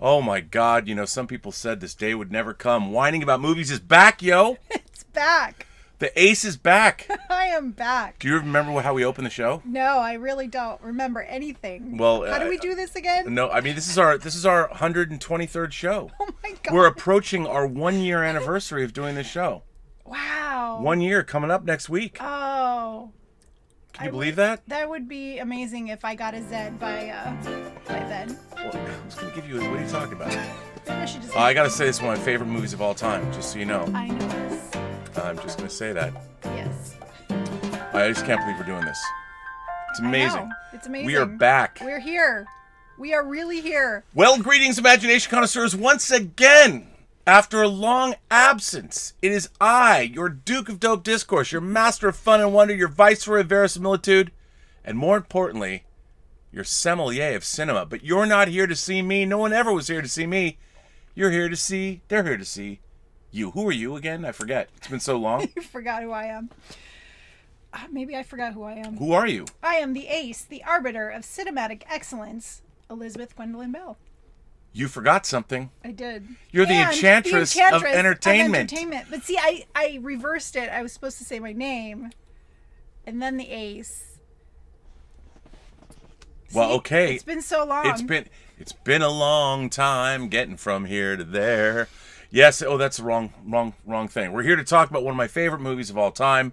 Oh my God, some people said this day would never come. Whining About Movies is back, yo. It's back. The ace is back. I am back. Do you remember how we opened the show? No, I really don't remember anything. Well, how do we do this again? No, I mean this is our 123rd show. Oh my God. We're approaching our 1-year anniversary of doing this show. Wow. 1 year coming up next week. Oh. Can you believe that? That would be amazing if I got a Z by then. Well, who's going to give you what are you talking about? I should just. I got to say, this is one of my favorite movies of all time, just so you know. I know this. I'm just going to say that. Yes. I just can't believe we're doing this. It's amazing. I know. It's amazing. We are back. We're here. We are really here. Well, greetings, imagination connoisseurs, once again. After a long absence, it is I, your Duke of Dope Discourse, your master of fun and wonder, your viceroy of verisimilitude, and more importantly, your sommelier of cinema. But you're not here to see me. No one ever was here to see me. They're here to see you. Who are you again? I forget. It's been so long. You forgot who I am. Maybe I forgot who I am. Who are you? I am the ace, the arbiter of cinematic excellence, Elysabeth Gwendolyn Belle. You forgot something. I did. You're the enchantress of entertainment. But see, I reversed it. I was supposed to say my name, and then the ace. Well, see, okay. It's been so long. It's been a long time getting from here to there. Yes. Oh, that's the wrong thing. We're here to talk about one of my favorite movies of all time,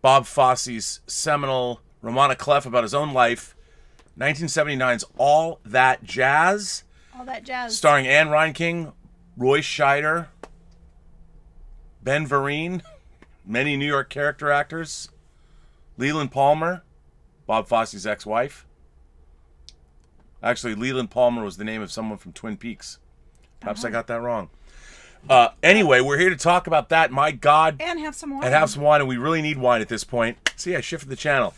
Bob Fosse's seminal roman à clef about his own life, 1979's All That Jazz. All That Jazz. Starring Anne Reinking, Roy Scheider, Ben Vereen, many New York character actors, Leland Palmer, Bob Fosse's ex-wife. Actually, Leland Palmer was the name of someone from Twin Peaks. Perhaps I got that wrong. Anyway, we're here to talk about that. My God. And have some wine. And we really need wine at this point. See, I shifted the channel.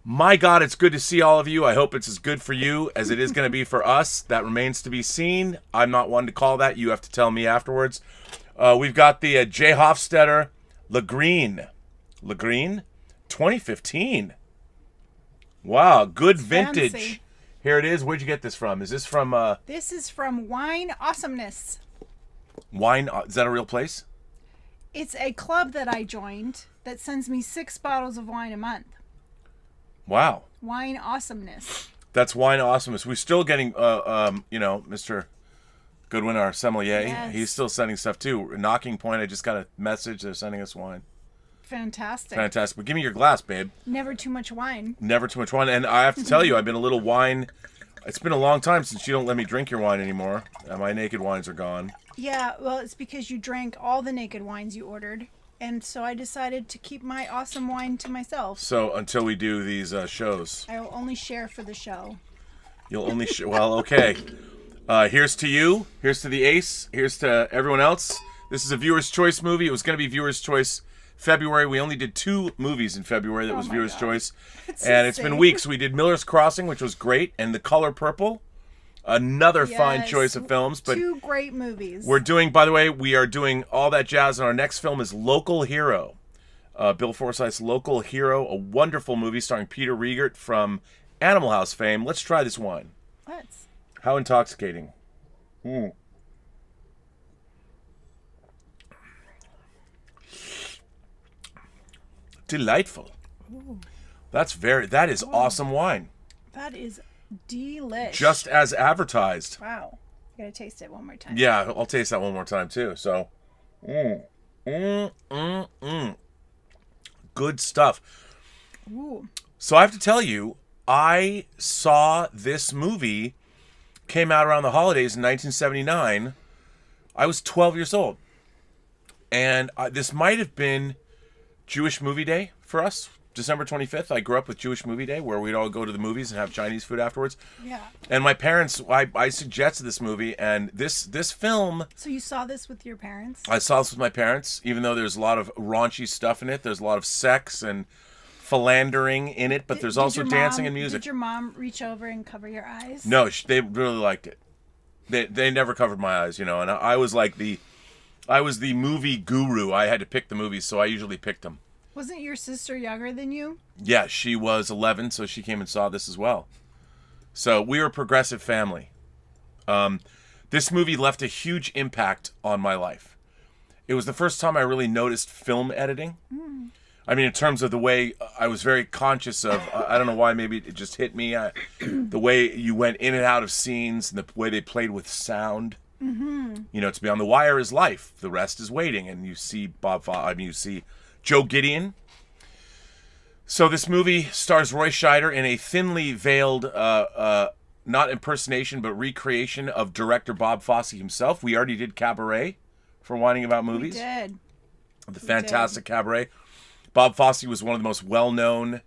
My God, it's good to see all of you. I hope it's as good for you as it is going to be for us. That remains to be seen. I'm not one to call that. You have to tell me afterwards. We've got the J. Hofstetter Le Green, 2015. Wow, good vintage. Fancy. Here it is. Where'd you get this from? Is this from... This is from Wine Awesomeness. Wine? Is that a real place? It's a club that I joined that sends me 6 bottles of wine a month. Wow. Wine Awesomeness. That's Wine Awesomeness. We're still getting, Mr. Goodwin, our sommelier. Yes. He's still sending stuff too. Knocking Point, I just got a message. They're sending us wine. Fantastic. But give me your glass, babe. Never too much wine. Never too much wine. And I have to tell you, I've been a little wine. It's been a long time since you don't let me drink your wine anymore. My naked wines are gone. Yeah, well, it's because you drank all the naked wines you ordered. And so I decided to keep my awesome wine to myself. So until we do these shows. I will only share for the show. You'll only share. Well, okay. Here's to you. Here's to the ace. Here's to everyone else. This is a viewer's choice movie. It was going to be viewer's choice February. We only did 2 movies in February that was viewer's choice. And it's been weeks. We did Miller's Crossing, which was great, and The Color Purple. Another fine choice of films. But 2 great movies. We're doing, by the way, we are doing All That Jazz, and our next film is Local Hero. Bill Forsyth's Local Hero, a wonderful movie starring Peter Riegert from Animal House fame. Let's try this wine. Let's. How intoxicating. Delightful. Ooh. That is awesome wine. That is delish. Just as advertised. Wow. You gotta taste it one more time. Yeah, I'll taste that one more time too. So, good stuff. Ooh. So I have to tell you, I saw this movie, came out around the holidays in 1979. I was 12 years old. And this might have been Jewish Movie Day for us. December 25th, I grew up with Jewish Movie Day, where we'd all go to the movies and have Chinese food afterwards. Yeah. And my parents, I suggested this movie, and this film... So you saw this with your parents? I saw this with my parents, even though there's a lot of raunchy stuff in it. There's a lot of sex and philandering in it, but there's also dancing and music. Did your mom reach over and cover your eyes? No, they really liked it. They never covered my eyes, and I was like I was the movie guru. I had to pick the movies, so I usually picked them. Wasn't your sister younger than you? Yeah, she was 11, so she came and saw this as well. So we were a progressive family. This movie left a huge impact on my life. It was the first time I really noticed film editing. I mean, in terms of the way I was very conscious of, I don't know why, maybe it just hit me, the way you went in and out of scenes and the way they played with sound. You know, to be on the wire is life. The rest is waiting. And you see you see Joe Gideon. So this movie stars Roy Scheider in a thinly veiled, not impersonation, but recreation of director Bob Fosse himself. We already did Cabaret for WINEning About Movies. We did. The fantastic Cabaret. Bob Fosse was one of the most well-known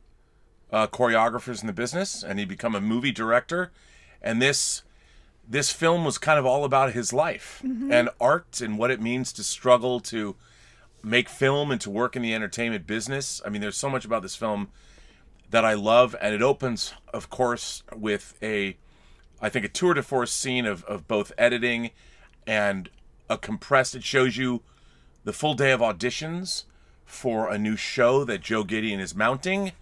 choreographers in the business, and he'd become a movie director. And this film was kind of all about his life and art and what it means to struggle to make film and to work in the entertainment business. I mean, there's so much about this film that I love, and it opens, of course, with I think a tour de force scene of both editing and it shows you the full day of auditions for a new show that Joe Gideon is mounting,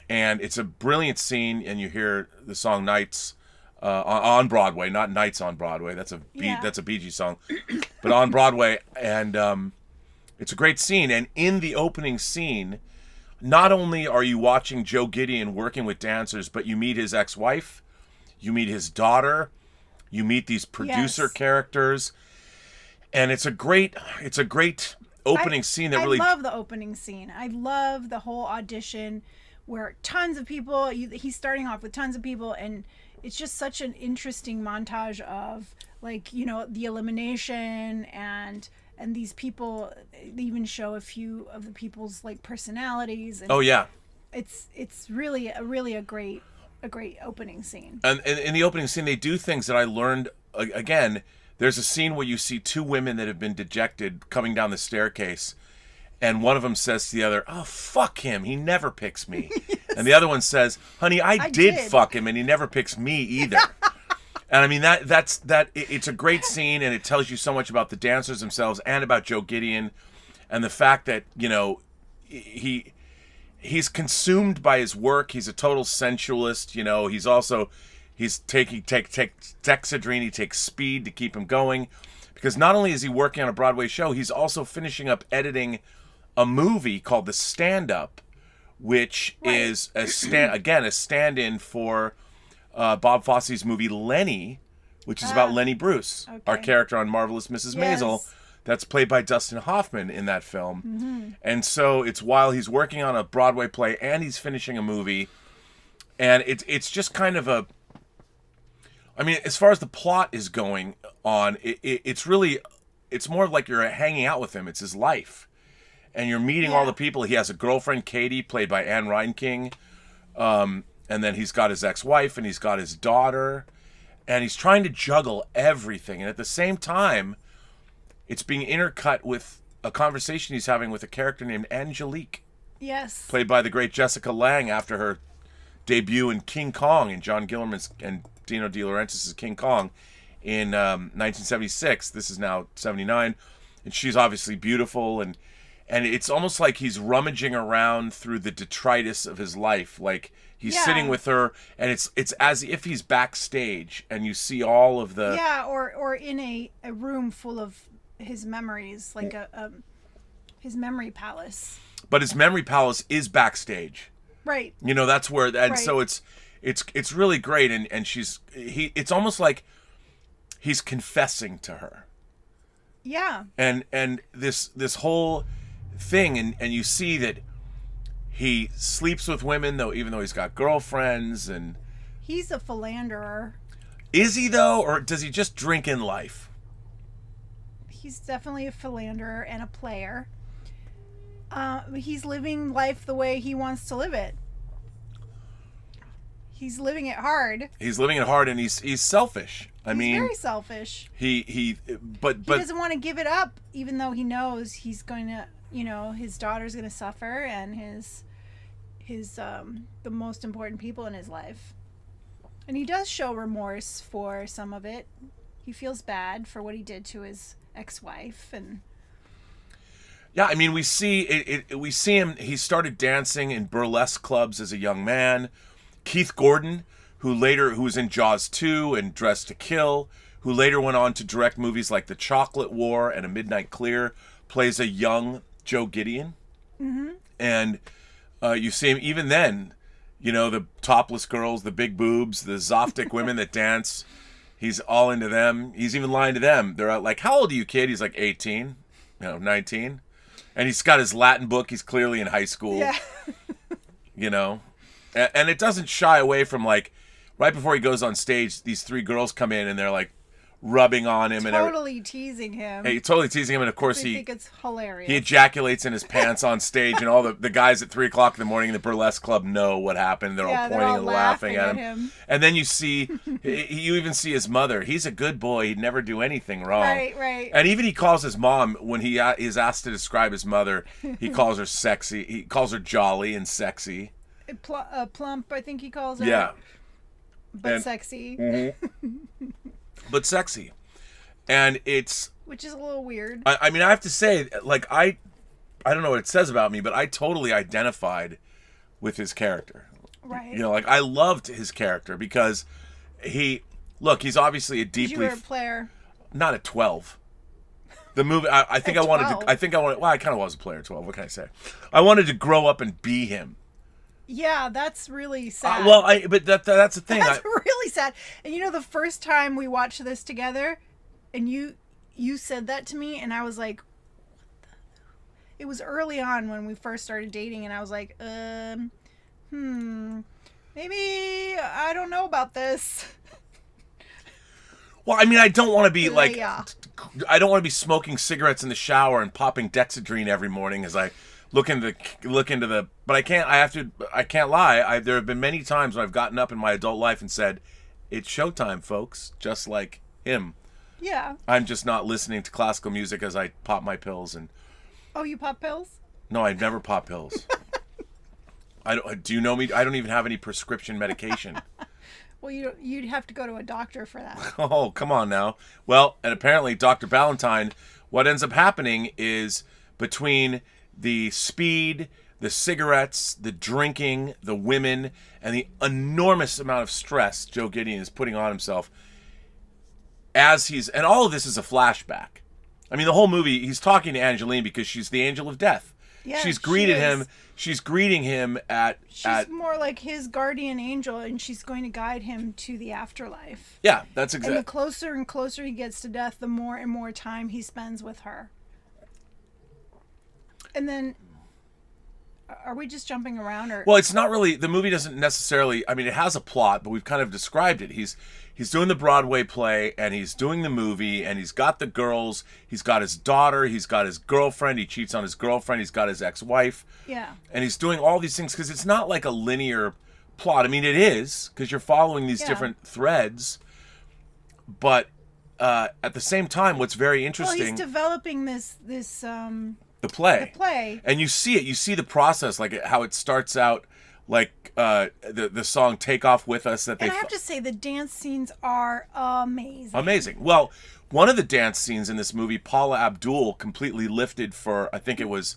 and it's a brilliant scene. And you hear the song "Nights" on Broadway, not "Nights on Broadway." That's a Bee Gees song, but on Broadway, and it's a great scene. And in the opening scene, not only are you watching Joe Gideon working with dancers, but you meet his ex-wife, you meet his daughter, you meet these producer characters, and it's a great opening scene that really... I love the opening scene. I love the whole audition where tons of people... He's starting off with tons of people, and it's just such an interesting montage of, like, you know, the elimination and these people. They even show a few of the people's, like, personalities. And it's really a great opening scene. And in the opening scene, they do things that I learned, again... There's a scene where you see two women that have been dejected coming down the staircase, and one of them says to the other, "Oh, fuck him. He never picks me." Yes. And the other one says, "Honey, I did fuck him, and he never picks me either." And I mean, it's a great scene, and it tells you so much about the dancers themselves and about Joe Gideon, and the fact that, you know, he's consumed by his work. He's a total sensualist. You know, he's taking Dexedrine, he takes speed to keep him going. Because not only is he working on a Broadway show, he's also finishing up editing a movie called The Stand-Up, which is a stand-in for Bob Fosse's movie Lenny, which is about Lenny Bruce, our character on Marvelous Mrs. Maisel, that's played by Dustin Hoffman in that film. And so it's while he's working on a Broadway play and he's finishing a movie, and it's just kind of a... I mean, as far as the plot is going on, it's more like you're hanging out with him. It's his life. And you're meeting all the people. He has a girlfriend, Katie, played by Anne Reinking. And then he's got his ex-wife, and he's got his daughter. And he's trying to juggle everything. And at the same time, it's being intercut with a conversation he's having with a character named Angelique. Yes. Played by the great Jessica Lange after her debut in King Kong and John Guillermo's and Dino De Laurentiis' King Kong in 1976. This is now 79, and she's obviously beautiful, and it's almost like he's rummaging around through the detritus of his life. Like he's sitting with her, and it's as if he's backstage, and you see all of the or in a room full of his memories, like his memory palace. But his memory palace is backstage. Right. You know, that's where, and so it's really great, and it's almost like he's confessing to her. Yeah. And this whole thing, and you see that he sleeps with women even though he's got girlfriends, and he's a philanderer. Is he though, or does he just drink in life? He's definitely a philanderer and a player. He's living life the way he wants to live it. He's living it hard. He's living it hard, and he's selfish. He's very selfish. He doesn't want to give it up, even though he knows he's going to, his daughter's going to suffer, and his the most important people in his life. And he does show remorse for some of it. He feels bad for what he did to his ex-wife, and yeah, we see him. He started dancing in burlesque clubs as a young man. Keith Gordon, who was in Jaws 2 and Dressed to Kill, who later went on to direct movies like The Chocolate War and A Midnight Clear, plays a young Joe Gideon. Mm-hmm. And you see him even then, the topless girls, the big boobs, the Zoftic women that dance. He's all into them. He's even lying to them. They're like, how old are you, kid? He's like 18, 19. And he's got his Latin book. He's clearly in high school. Yeah. And it doesn't shy away from, like, right before he goes on stage, these three girls come in and they're like rubbing on him. Totally teasing him. Hey, totally teasing him. And of course I think it's hilarious. He ejaculates in his pants on stage, and all the guys at 3 o'clock in the morning in the burlesque club know what happened. They're all pointing and laughing at him. And then you even see his mother. He's a good boy. He'd never do anything wrong. Right. And even he calls his mom, when he is asked to describe his mother, he calls her sexy. He calls her jolly and sexy. Plump, I think he calls her. Yeah. But sexy. Mm-hmm. But sexy. And it's... Which is a little weird. I mean, I have to say, like, I don't know what it says about me, but I totally identified with his character. Right. Like, I loved his character because he's obviously a deeply... You were a player. Not at 12. The movie, I think I wanted to... Well, I kind of was a player at 12. What can I say? I wanted to grow up and be him. Yeah, that's really sad. But that's the thing. That's really sad. And the first time we watched this together, and you said that to me, and I was like, what the? It was early on when we first started dating, and I was like, maybe I don't know about this. Well, I mean, I don't want to be like, I don't want to be smoking cigarettes in the shower and popping Dexedrine every morning as I look into the, but I can't lie. There have been many times when I've gotten up in my adult life and said, it's showtime, folks, just like him. Yeah. I'm just not listening to classical music as I pop my pills. And oh, you pop pills? No, I've never popped pills. Do you know me? I don't even have any prescription medication. Well, you'd have to go to a doctor for that. Oh, come on now. Well, and apparently Dr. Ballantyne, what ends up happening is between the speed, the cigarettes, the drinking, the women, and the enormous amount of stress Joe Gideon is putting on himself and all of this is a flashback. I mean, the whole movie, he's talking to Angeline because she's the angel of death. Yeah, she's greeting him at... She's more like his guardian angel, and she's going to guide him to the afterlife. Yeah, that's exactly... And the closer and closer he gets to death, the more and more time he spends with her. And then, are we just jumping around? Well, it's not really... The movie doesn't necessarily... I mean, it has a plot, but we've kind of described it. He's doing the Broadway play, and he's doing the movie, and he's got the girls, he's got his daughter, he's got his girlfriend, he cheats on his girlfriend, he's got his ex-wife. Yeah. And he's doing all these things, because it's not like a linear plot. I mean, it is, because you're following these different threads, but at the same time, what's very interesting... Well, he's developing this the play. The play. And you see it. You see the process, like how it starts out, like the song "Take Off With Us." And I have to say, the dance scenes are amazing. Amazing. Well, one of the dance scenes in this movie, Paula Abdul completely lifted for. I don't think it was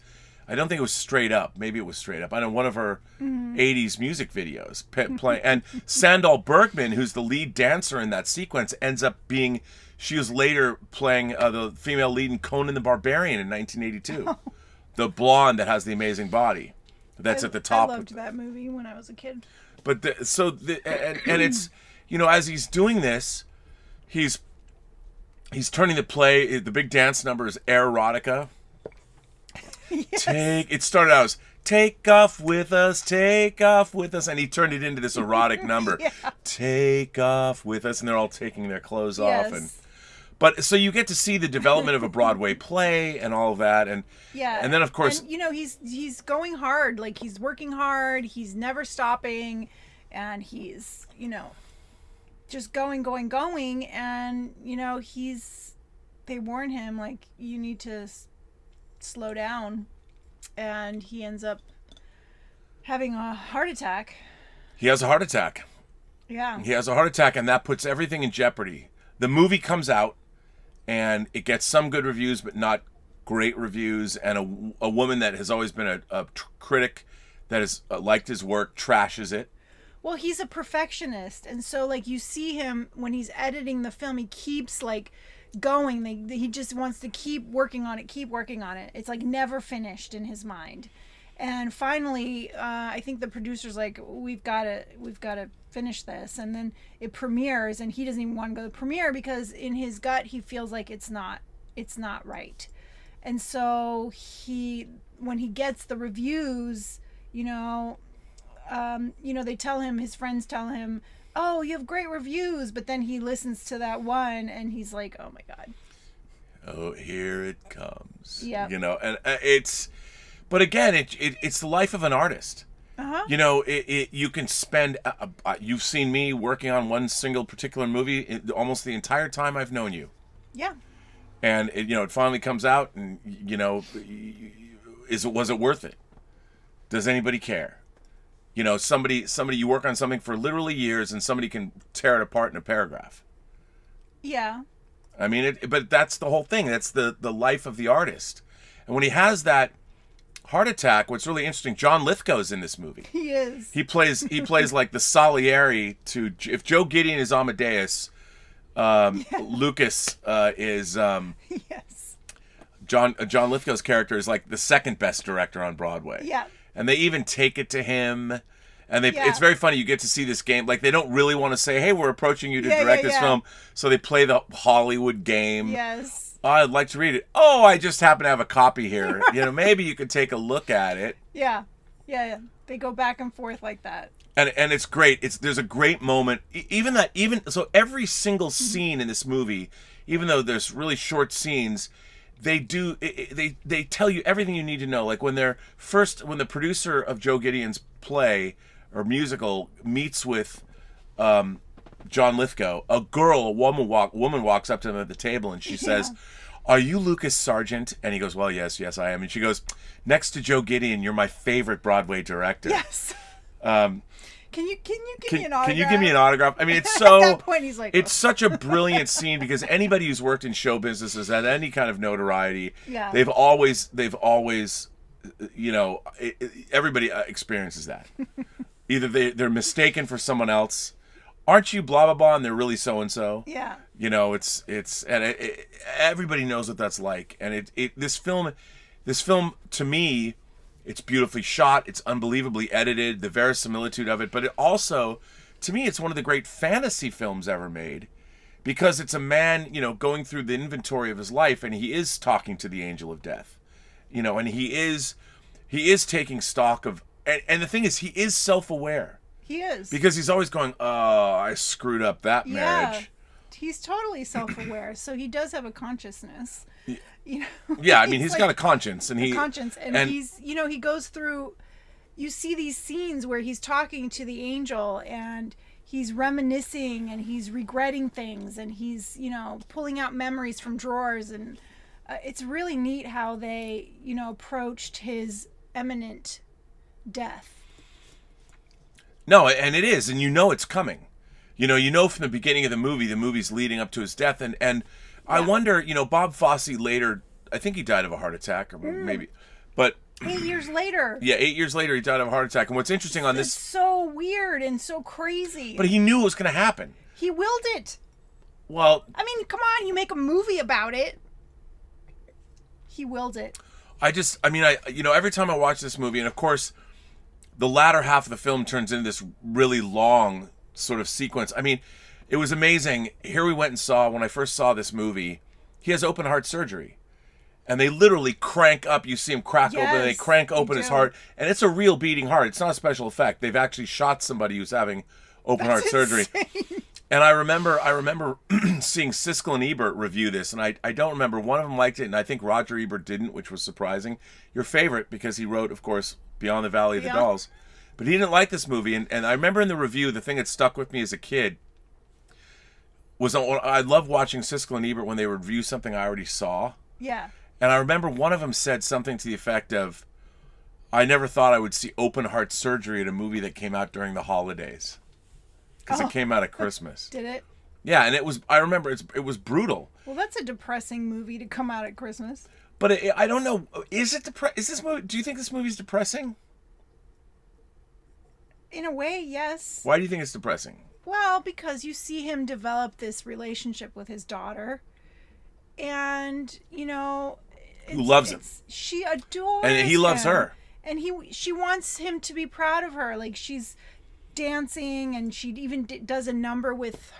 Straight Up. Maybe it was Straight Up. I know one of her 80s music videos playing. And Sandal Bergman, who's the lead dancer in that sequence, ends up being. She was later playing the female lead in Conan the Barbarian in 1982. Oh. The blonde that has the amazing body. That's at the top. I loved that movie when I was a kid. But and it's, as he's doing this, he's turning the play. The big dance number is Erotica. Yes. It started out as take off with us, and he turned it into this erotic number. Yeah. Take off with us, and they're all taking their clothes off, but so you get to see the development of a Broadway play and all of that, and then of course, and, he's going hard, like he's working hard, he's never stopping, and he's just going, and they warn him like you need to slow down, and he ends up having a heart attack. He has a heart attack. Yeah. He has a heart attack, and that puts everything in jeopardy. The movie comes out, and it gets some good reviews, but not great reviews. And a woman that has always been a critic that has liked his work trashes it. Well, he's a perfectionist, and so like you see him when he's editing the film, he keeps like going. He just wants to keep working on it. It's like never finished in his mind. And finally, I think the producer's like, we've got to finish this. And then it premieres, and he doesn't even want to go to the premiere because in his gut he feels like it's not right. And so when he gets the reviews, they tell him, his friends tell him, oh, you have great reviews. But then he listens to that one, and he's like, oh my God. Oh, here it comes. Yeah. And it's. But again, it's the life of an artist. Uh-huh. You can spend. You've seen me working on one single particular movie almost the entire time I've known you. Yeah. And it finally comes out, and was it worth it? Does anybody care? Somebody you work on something for literally years, and somebody can tear it apart in a paragraph. Yeah. I mean, but that's the whole thing. That's the life of the artist. And when he has that heart attack, what's really interesting, John Lithgow's in this movie. He is. He plays like the Salieri to, if Joe Gideon is Amadeus, Lucas is yes. John Lithgow's character is like the second best director on Broadway. Yeah. And they even take it to him. And it's very funny. You get to see this game. Like, they don't really want to say, hey, we're approaching you to direct this film. So they play the Hollywood game. Yes. Oh, I'd like to read it. Oh, I just happen to have a copy here. Maybe you could take a look at it. Yeah. They go back and forth like that. And it's great. There's a great moment. So every single scene in this movie, even though there's really short scenes, they tell you everything you need to know. Like when the producer of Joe Gideon's play or musical meets with John Lithgow, a woman walks up to him at the table, and she says, are you Lucas Sargent? And he goes, well, yes, I am. And she goes, next to Joe Gideon, you're my favorite Broadway director. Yes. Can you give me an autograph? Can you give me an autograph? I mean, it's so. At that point, he's like, it's such a brilliant scene because anybody who's worked in show business has had any kind of notoriety. Yeah. They've always, everybody experiences that. Either they're mistaken for someone else. Aren't you blah blah blah? And they're really so and so. Yeah. Everybody knows what that's like. And this film to me, it's beautifully shot. It's unbelievably edited. The verisimilitude of it, but it also, to me, it's one of the great fantasy films ever made, because it's a man, going through the inventory of his life, and he is talking to the angel of death, and he is taking stock of, and the thing is, he is self-aware. He is. Because he's always going, oh, I screwed up that marriage. He's totally self-aware, so he does have a consciousness. Yeah, I mean, he's got a conscience, and he's, he goes through. You see these scenes where he's talking to the angel, and he's reminiscing, and he's regretting things, and he's, pulling out memories from drawers, and it's really neat how they, approached his imminent death. No, and it is, and it's coming. From the beginning of the movie's leading up to his death, and I wonder, Bob Fosse later, I think he died of a heart attack, or maybe, but 8 years later. Yeah, 8 years later he died of a heart attack, and what's interesting on this, it's so weird and so crazy. But he knew it was going to happen. He willed it. Well, I mean, come on, you make a movie about it. He willed it. Every time I watch this movie, and of course, the latter half of the film turns into this really long sort of sequence. I mean, it was amazing. Here we went and saw, when I first saw this movie, he has open heart surgery. And they literally crank up, you see him crack open, they crank open his heart. And it's a real beating heart. It's not a special effect. They've actually shot somebody who's having open heart surgery. And I remember seeing Siskel and Ebert review this, and I don't remember. One of them liked it, and I think Roger Ebert didn't, which was surprising. Your favorite, because he wrote, of course, Beyond the Valley of the Dolls. But he didn't like this movie, and I remember in the review, the thing that stuck with me as a kid was I love watching Siskel and Ebert when they review something I already saw. Yeah. And I remember one of them said something to the effect of, I never thought I would see open heart surgery at a movie that came out during the holidays. Because it came out at Christmas. Did it? Yeah, and I remember it was brutal. Well, that's a depressing movie to come out at Christmas. But I don't know, is this movie, do you think this movie's depressing? In a way, yes. Why do you think it's depressing? Well, because you see him develop this relationship with his daughter. And, who loves him. She adores and he loves him. her. And she wants him to be proud of her. Like, she's dancing, and she even does a number with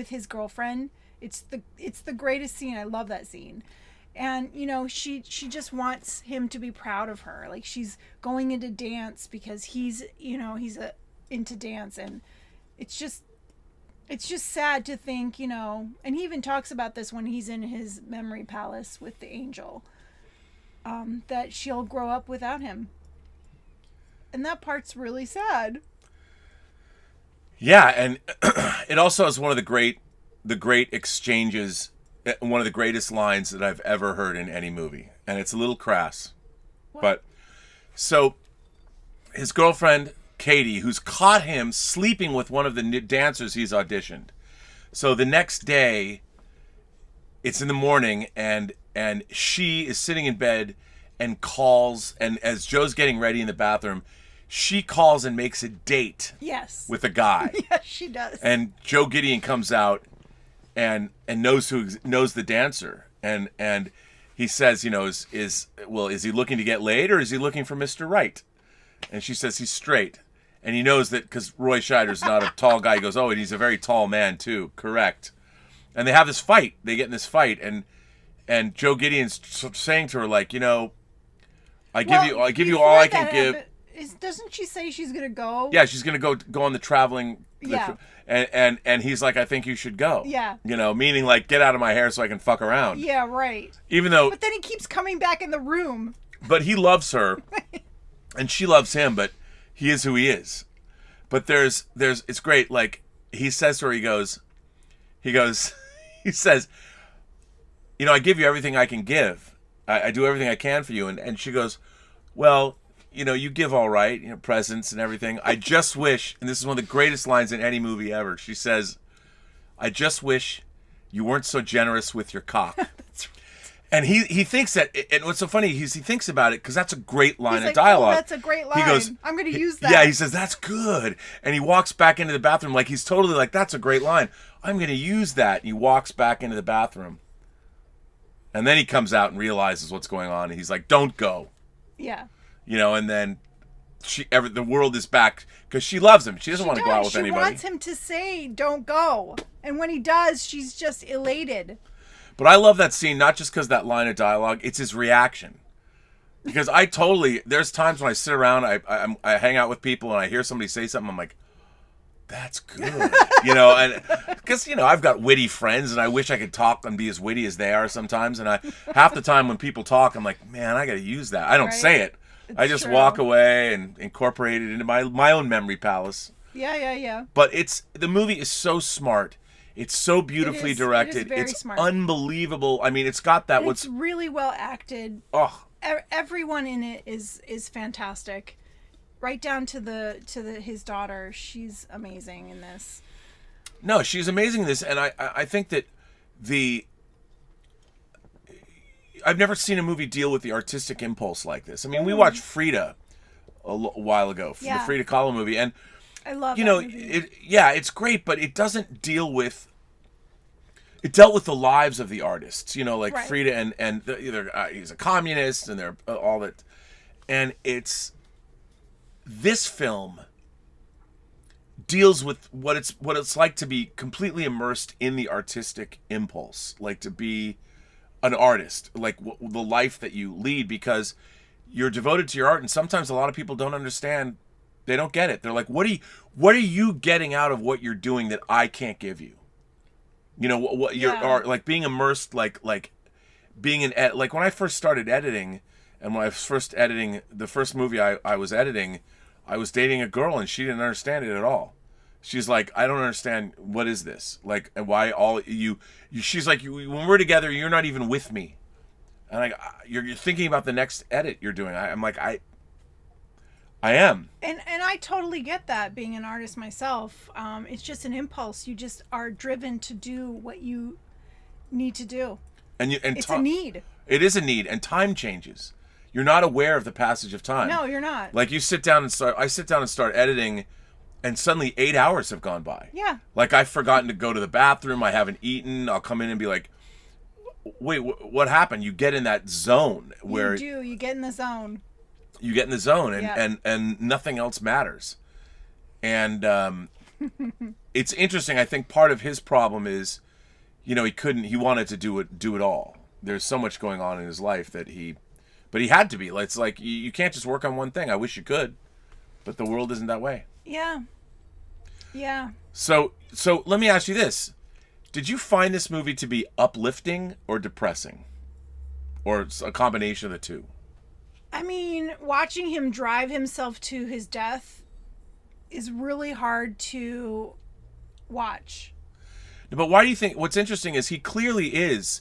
his girlfriend. It's the greatest scene. I love that scene. And, she just wants him to be proud of her. Like, she's going into dance because he's into dance. And it's just sad to think, and he even talks about this when he's in his memory palace with the angel, that she'll grow up without him. And that part's really sad. Yeah, and it also is one of the great exchanges, one of the greatest lines that I've ever heard in any movie. And it's a little crass. What? But, so, his girlfriend, Katie, who's caught him sleeping with one of the dancers he's auditioned. So the next day, it's in the morning, and she is sitting in bed and calls, and as Joe's getting ready in the bathroom, she calls and makes a date. Yes. With a guy. Yes, she does. And Joe Gideon comes out and knows the dancer, and he says, is he looking to get laid, or is he looking for Mr. Right? And she says he's straight. And he knows that because Roy Scheider's not a tall guy. He goes, oh, and he's a very tall man too. Correct. And they have this fight. They get in this fight, and Joe Gideon's saying to her, like, I give you all I can give. Doesn't she say she's gonna go? Yeah, she's gonna go on the traveling. Yeah. And he's like, I think you should go. Yeah. Meaning like, get out of my hair so I can fuck around. Yeah, right. But then he keeps coming back in the room. But he loves her, and she loves him. But he is who he is. But there's it's great. Like, he says to her, he says, I give you everything I can give. I do everything I can for you. And she goes, well, you give all right, presents and everything. I just wish, and this is one of the greatest lines in any movie ever. She says, I just wish you weren't so generous with your cock. That's right. And he thinks that, and what's so funny is he thinks about it because that's a great line of dialogue. Oh, that's a great line. He goes, I'm going to use that. Yeah, he says, that's good. And he walks back into the bathroom like he's totally like, that's a great line. I'm going to use that. And he walks back into the bathroom. And then he comes out and realizes what's going on. And he's like, don't go. Yeah. And then the world is back because she loves him. She doesn't want to go out with anybody. She wants him to say, don't go. And when he does, she's just elated. But I love that scene, not just because that line of dialogue, it's his reaction. Because there's times when I sit around, I hang out with people and I hear somebody say something, I'm like, that's good. And because, I've got witty friends and I wish I could talk and be as witty as they are sometimes. And half the time when people talk, I'm like, man, I got to use that. I don't say it. I just walk away and incorporate it into my own memory palace. Yeah. But the movie is so smart. It's so beautifully directed. It's smart. Unbelievable. I mean, it's got that. It's really well acted. Oh, everyone in it is fantastic. Right down to his daughter. She's amazing in this. No, she's amazing in this, and I think that I've never seen a movie deal with the artistic impulse like this. I mean, we watched Frida a while ago, the Frida Kahlo movie, and I love that movie. It's great, but it doesn't deal with. It dealt with the lives of the artists, like right. Frida and he's a communist, and they're all that, and this film deals with what it's like to be completely immersed in the artistic impulse, like to be an artist, like the life that you lead, because you're devoted to your art, and sometimes a lot of people don't understand. They don't get it. They're like, what are you getting out of what you're doing that I can't give you? What you're like being immersed, like being like when I first started editing, and when I was first editing the first movie I was editing, I was dating a girl and she didn't understand it at all. She's like, I don't understand. What is this? Like, and why all you she's like, when we're together, you're not even with me. And you're thinking about the next edit you're doing. I'm like, I am. And I totally get that, being an artist myself. It's just an impulse. You just are driven to do what you need to do. And it's a need. It is a need, and time changes. You're not aware of the passage of time. No, you're not. Like I sit down and start editing And suddenly 8 hours have gone by. Yeah. Like, I've forgotten to go to the bathroom. I haven't eaten. I'll come in and be like, wait, what happened? You get in that zone where... You do. You get in the zone. You get in the zone, and, Yeah. and nothing else matters. And it's interesting. I think part of his problem is, he wanted to do it all. There's so much going on in his life that but he had to be. It's like, you can't just work on one thing. I wish you could, but the world isn't that way. Yeah. Yeah. So let me ask you this. Did you find this movie to be uplifting or depressing? Or a combination of the two? I mean, watching him drive himself to his death is really hard to watch. But why do you think... What's interesting is he clearly is...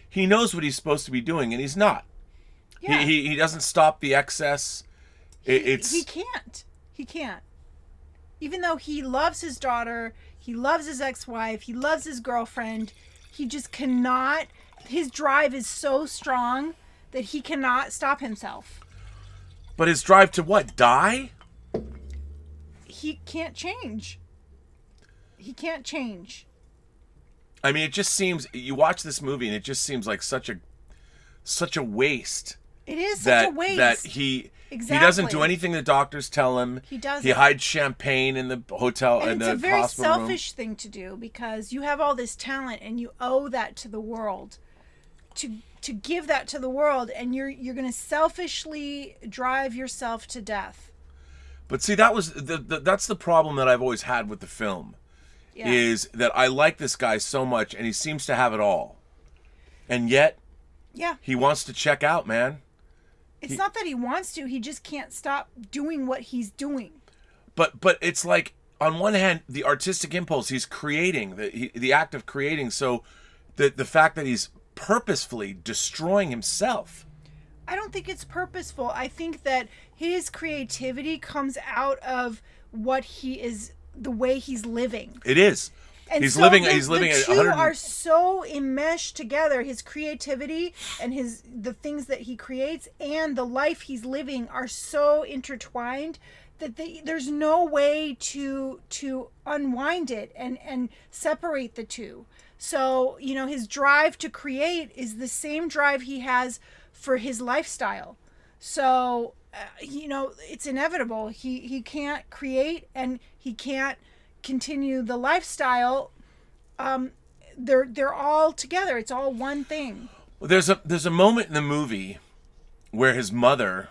He knows what he's supposed to be doing, and he's not. Yeah. He doesn't stop the excess. He can't. He can't. Even though he loves his daughter, he loves his ex-wife, he loves his girlfriend, he just cannot... His drive is so strong that he cannot stop himself. But his drive to what? Die? He can't change. He can't change. I mean, it just seems... You watch this movie and it just seems like such a waste. It is such a waste. That he doesn't do anything the doctors tell him. He doesn't. He hides champagne in the hotel and in the it's a very hospital room. selfish thing to do because you have all this talent and you owe that to the world. To give that to the world, and you're going to selfishly drive yourself to death. But see, that's the problem that I've always had with the film. Yeah. Is that I like this guy so much, and he seems to have it all, and yet, he wants to check out, man. It's not that he wants to; he just can't stop doing what he's doing. But it's like, on one hand, the artistic impulse he's creating, the act of creating. So, the fact that he's purposefully destroying himself. I don't think it's purposeful. I think that his creativity comes out of what he is, the way he's living. It is. And he's so living. The two at are so enmeshed together. His creativity and the things that he creates and the life he's living are so intertwined that there's no way to unwind it and separate the two. So, his drive to create is the same drive he has for his lifestyle. So, it's inevitable. He can't create and he can't continue the lifestyle. They're all together. It's all one thing. Well, there's a moment in the movie where his mother...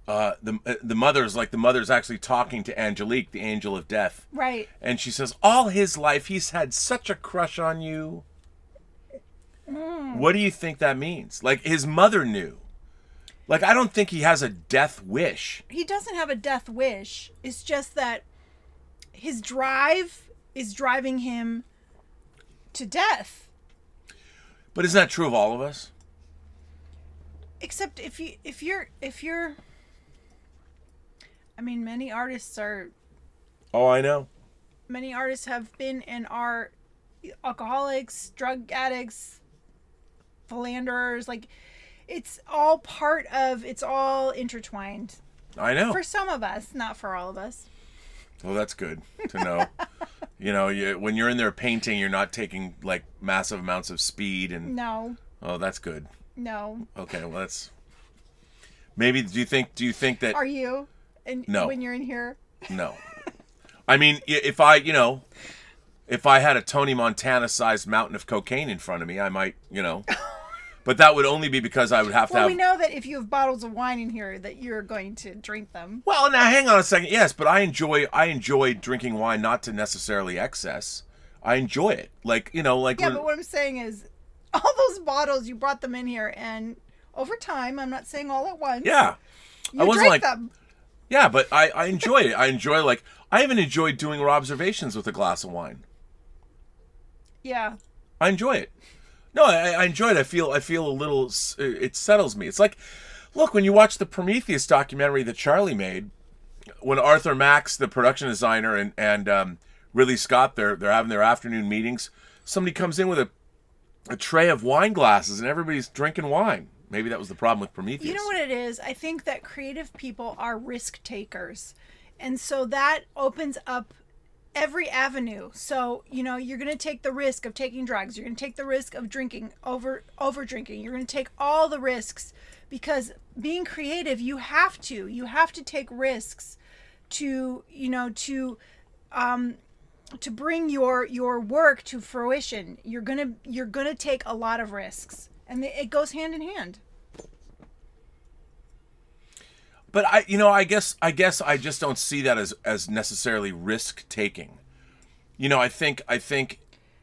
the mother's actually talking to Angelique, the angel of death. Right. And she says, all his life, he's had such a crush on you. What do you think that means? Like, his mother knew. Like, I don't think he has a death wish. He doesn't have a death wish. It's just that his drive is driving him to death. But isn't that true of all of us? Except if you're I mean, many artists are... Oh, I know. Many artists have been and are alcoholics, drug addicts, philanderers. Like, it's all it's all intertwined. I know. For some of us, not for all of us. Well, that's good to know. When you're in there painting, you're not taking, like, massive amounts of speed and... No. Oh, that's good. No. Okay, well, that's... Maybe, do you think that... Are you? No. When you're in here? No. I mean, if I had a Tony Montana-sized mountain of cocaine in front of me, I might, But that would only be because I would have to have... Well, we know that if you have bottles of wine in here, that you're going to drink them. Well, now, hang on a second. Yes, but I enjoy drinking wine, not to necessarily excess. I enjoy it. Like, Yeah, but what I'm saying is, all those bottles, you brought them in here, and over time, I'm not saying all at once. Yeah. You drank them. Yeah, but I enjoy it. I even enjoyed doing observations with a glass of wine. Yeah. I enjoy it. No, I enjoy it. I feel a little... It settles me. It's like... Look, when you watch the Prometheus documentary that Charlie made, when Arthur Max, the production designer, and Ridley Scott, they're having their afternoon meetings, somebody comes in with a tray of wine glasses and everybody's drinking wine. Maybe that was the problem with Prometheus. You know what it is? I think that creative people are risk takers. And so that opens up every avenue. So, you're going to take the risk of taking drugs. You're going to take the risk of drinking, over drinking. You're going to take all the risks, because being creative, you have to take risks to bring your work to fruition. You're going to take a lot of risks, and it goes hand in hand. But I guess I just don't see that as necessarily risk taking. I think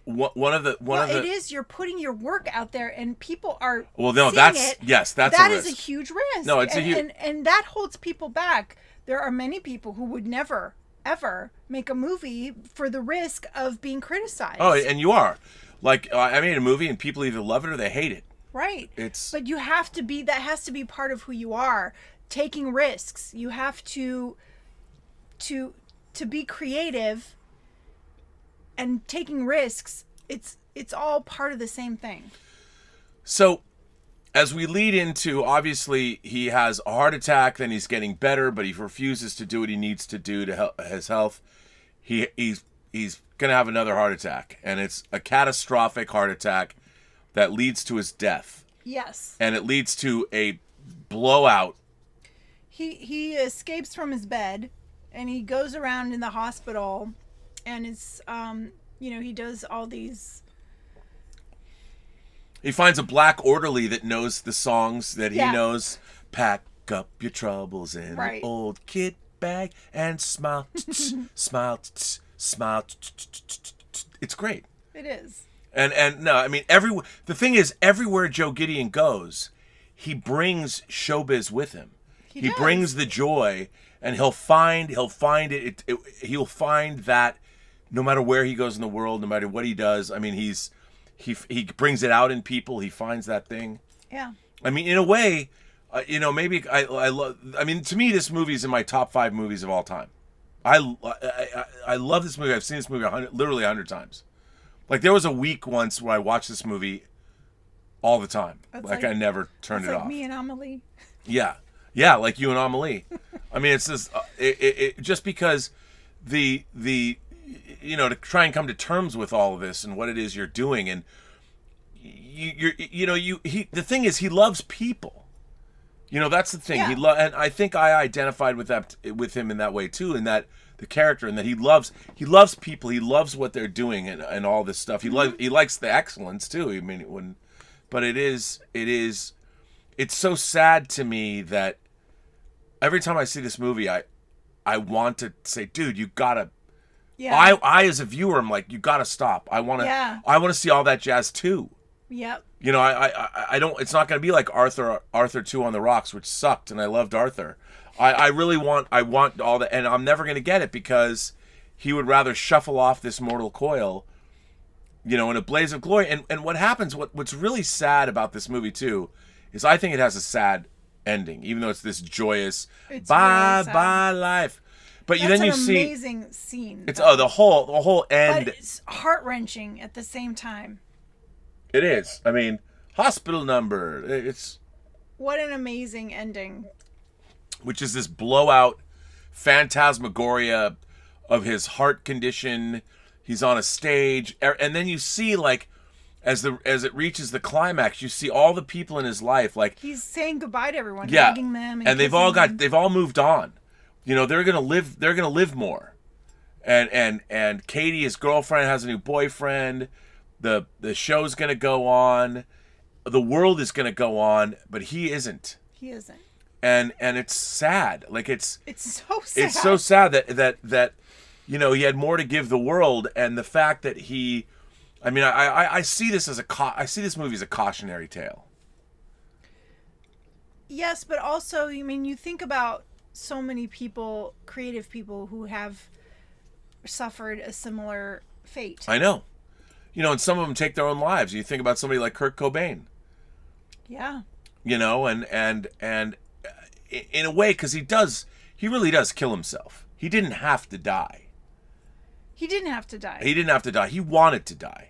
one of the it is, you're putting your work out there and people are that's it. Yes, that's that a risk. Is a huge risk. No, it's a huge and that holds people back. There are many people who would never ever make a movie for the risk of being criticized. Oh, and you are. Like, I made a movie and people either love it or they hate it. Right. But you have to be, that has to be part of who you are. Taking risks. You have to be creative, and taking risks, it's all part of the same thing. So, as we lead into, obviously he has a heart attack, then he's getting better, but he refuses to do what he needs to do to help his health. He's going to have another heart attack, and it's a catastrophic heart attack that leads to his death. Yes. And it leads to a blowout. He escapes from his bed, and he goes around in the hospital, and it's he does all these. He finds a black orderly that knows the songs that he knows. Pack up your troubles in an old kit bag and smile, smile, smile. It's great. It is. And no, I mean, the thing is, everywhere Joe Gideon goes, he brings showbiz with him. He brings the joy, and he'll find it. He'll find that no matter where he goes in the world, no matter what he does. I mean, he brings it out in people. He finds that thing. Yeah. I mean, in a way, maybe I love. I mean, to me, this movie is in my top 5 movies of all time. I love this movie. I've seen this movie literally 100 times. Like, there was a week once where I watched this movie all the time. Like I never turned it off. Me and Amelie. Yeah, like you and Amelie. I mean, it's just just because the to try and come to terms with all of this and what it is you're doing, and the thing is, he loves people. That's the thing. Yeah. And I think I identified with him in that way too, in that the character, and that he loves people. He loves what they're doing and all this stuff. He likes the excellence too. I mean, but it's so sad to me that every time I see this movie, I want to say, dude, you gotta. Yeah. I as a viewer, I'm like, you gotta stop. I want to see all that jazz too. Yep. I don't. It's not gonna be like Arthur 2 on the Rocks, which sucked, and I loved Arthur. I really want all that, and I'm never gonna get it because he would rather shuffle off this mortal coil, in a blaze of glory. And what happens? What's really sad about this movie too, is I think it has a sad ending, even though it's this joyous bye life. But then you see amazing scene. It's the whole end. But it's heart-wrenching at the same time. It is. I mean, hospital number. It's what an amazing ending. Which is this blowout phantasmagoria of his heart condition. He's on a stage, and then you see, like, as it reaches the climax, you see all the people in his life, like he's saying goodbye to everyone, hugging them, and they've all moved on. They're gonna live more, and Katie, his girlfriend, has a new boyfriend. The show's gonna go on, the world is gonna go on, but he isn't. He isn't. And it's sad. Like it's so sad. It's so sad that he had more to give the world, and the fact that he. I mean, I see this I see this movie as a cautionary tale. Yes, but also, you think about so many people, creative people, who have suffered a similar fate. I know. And some of them take their own lives. You think about somebody like Kurt Cobain. Yeah. And in a way, because he really does kill himself. He didn't have to die. He didn't have to die. He wanted to die.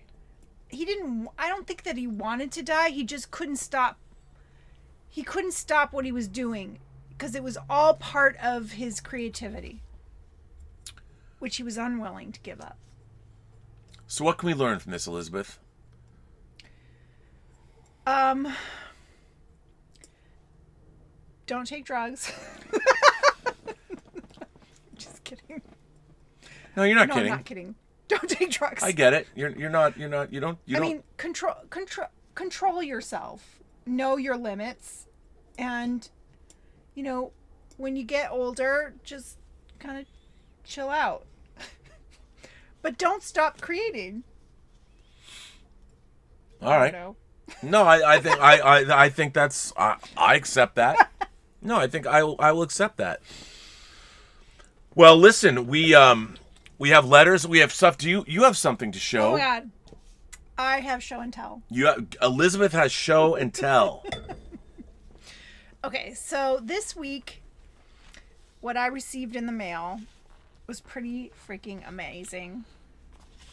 I don't think that he wanted to die. He just couldn't stop. He couldn't stop what he was doing because it was all part of his creativity. which he was unwilling to give up. So what can we learn from this, Elysabeth? Don't take drugs. Just kidding. No, you're not kidding. I'm not kidding. Don't take drugs. I get it. You're not. I mean, control yourself. Know your limits, and when you get older, just kind of chill out. But don't stop creating. All right. No, I think that's I accept that. No, I think I will accept that. Well, listen, we have letters, we have stuff. Do you have something to show? Oh my God, I have show and tell. Elysabeth has show and tell. Okay, so this week, what I received in the mail was pretty freaking amazing.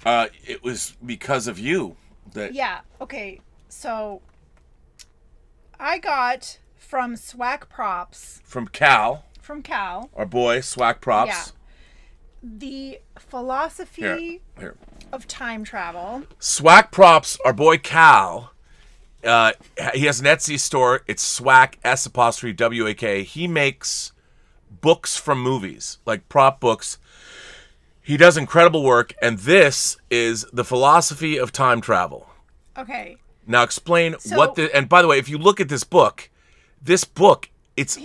It was because of you that. Yeah. Okay. So I got from Swag Props. From Cal. Our boy, Swag Props. Yeah. The philosophy Here. of time travel. Swag Props, our boy Cal. He has an Etsy store. It's Swag, S''WAK. He makes books from movies, like prop books. He does incredible work, and this is the philosophy of time travel. Okay. Now explain and by the way, if you look at this book, it's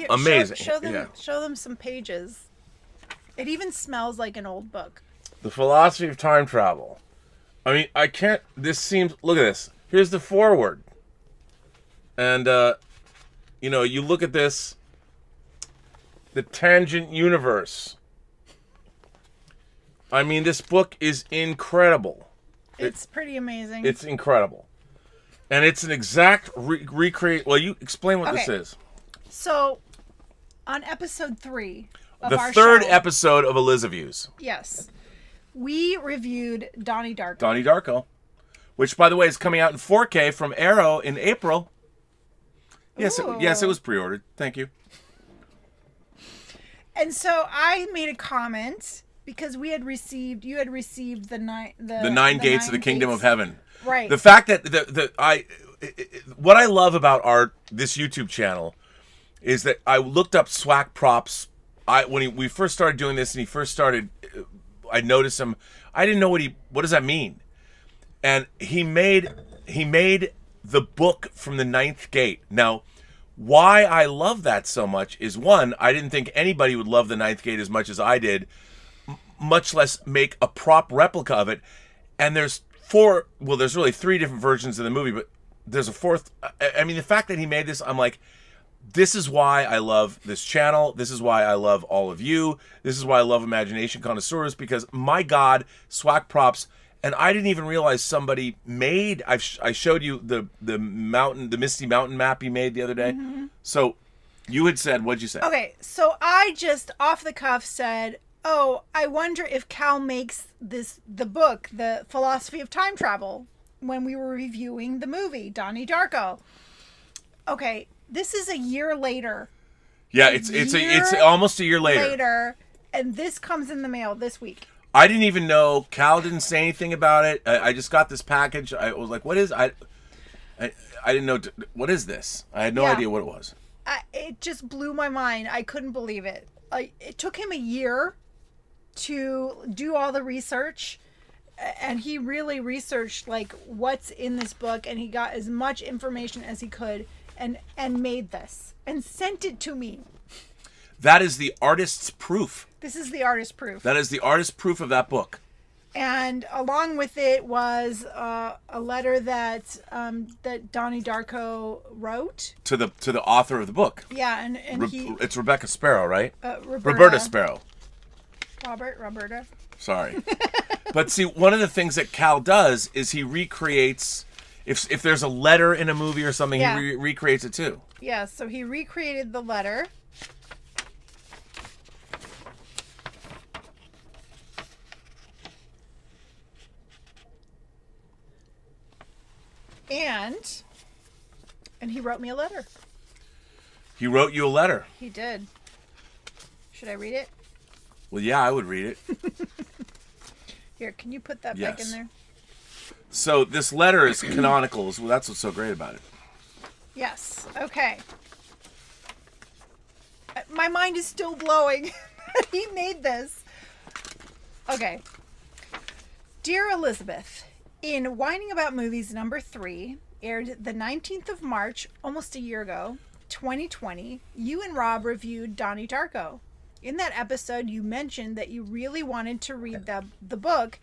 amazing. Show them some pages. It even smells like an old book. The philosophy of time travel. I mean, look at this. Here's the foreword. And, you look at this, the tangent universe. I mean, this book is incredible. It's pretty amazing. It's incredible. And it's an exact recreate. Well, you explain what this is. So, on episode 3 of the our third show, episode of Elysabeth. Yes. We reviewed Donnie Darko. Donnie Darko. Which, by the way, is coming out in 4K from Arrow in April. Yes, it was pre-ordered. Thank you. And so I made a comment because you had received the nine gates of the kingdom of heaven. Right. The fact that what I love about this YouTube channel is that I looked up Swag Props. When we first started doing this and he first started, I noticed him. I didn't know what does that mean? And he made the book from the ninth gate. Now, why I love that so much is, one, I didn't think anybody would love the ninth gate as much as I did, much less make a prop replica of it. And there's really 3 different versions of the movie, but there's a 4th. I mean, the fact that he made this, I'm like, this is why I love this channel. This is why I love all of you. This is why I love Imagination Connoisseurs, because, my God, Swag Props. And I didn't even realize somebody made. I showed you the Misty Mountain map he made the other day. Mm-hmm. So you had said, what'd you say? Okay, so I just off the cuff said, "Oh, I wonder if Cal makes the book, The Philosophy of Time Travel, when we were reviewing the movie Donnie Darko." Okay, this is a year later. Yeah, it's almost a year later. And this comes in the mail this week. I didn't even know. Cal didn't say anything about it. I just got this package. I was like, "What is?" I didn't know. What is this? I had no idea what it was. It just blew my mind. I couldn't believe it. It took him a year to do all the research, and he really researched what's in this book, and he got as much information as he could, and made this and sent it to me. That is the artist's proof. This is the artist's proof. That is the artist's proof of that book. And along with it was a letter that Donnie Darko wrote to the author of the book. Yeah, and it's Rebecca Sparrow, right? Roberta Sparrow. Roberta. Sorry. But see, one of the things that Cal does is he recreates. If there's a letter in a movie or something, he recreates it too. Yeah, so he recreated the letter. And he wrote me a letter. He wrote you a letter. He did. Should I read it? Well, yeah, I would read it. Here, can you put that back in there? So this letter is canonical. Well, that's what's so great about it. Yes. Okay. My mind is still blowing. He made this. Okay. Dear Elysabeth, in WINEning About Movies number 3, aired the 19th of March, almost a year ago, 2020, you and Rob reviewed Donnie Darko. In that episode, you mentioned that you really wanted to read the book